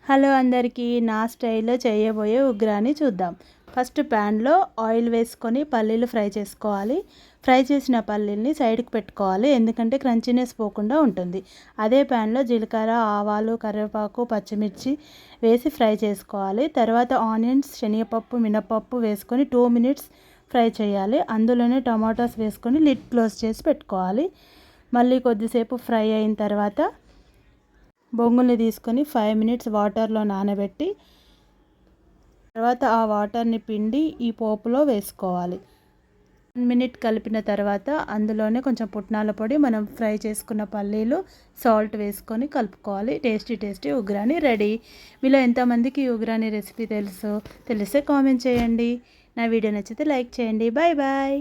Hello అందరికీ, నా స్టైల్లో చేయబోయే ఉగ్రాని చూద్దాం. ఫస్ట్ ప్యాన్లో ఆయిల్ వేసుకొని పల్లీలు ఫ్రై చేసుకోవాలి. ఫ్రై చేసిన పల్లీల్ని సైడ్కి పెట్టుకోవాలి, ఎందుకంటే క్రంచీనెస్ పోకుండా ఉంటుంది. అదే ప్యాన్లో జీలకర్ర, ఆవాలు, కరివేపాకు, పచ్చిమిర్చి వేసి ఫ్రై చేసుకోవాలి. తర్వాత ఆనియన్స్, శనగపప్పు, మినపప్పు వేసుకొని 2 మినిట్స్ ఫ్రై చేయాలి. అందులోనే టమాటాస్ వేసుకొని లిడ్ క్లోజ్ చేసి పెట్టుకోవాలి. మళ్ళీ కొద్దిసేపు ఫ్రై అయిన తర్వాత బొంగుల్ని తీసుకొని 5 మినిట్స్ వాటర్లో నానబెట్టి తర్వాత ఆ వాటర్ని పిండి ఈ పోపులో వేసుకోవాలి. 1 మినిట్ కలిపిన తర్వాత అందులోనే కొంచెం పుట్నాల పొడి, మనం ఫ్రై చేసుకున్న పల్లీలు, సాల్ట్ వేసుకొని కలుపుకోవాలి. Tasty ఉగ్రాని ready. మీలో ఎంతమందికి ఉగ్రాని రెసిపీ తెలిస్తే కామెంట్ చేయండి. నా వీడియో నచ్చితే లైక్ చేయండి. Bye bye.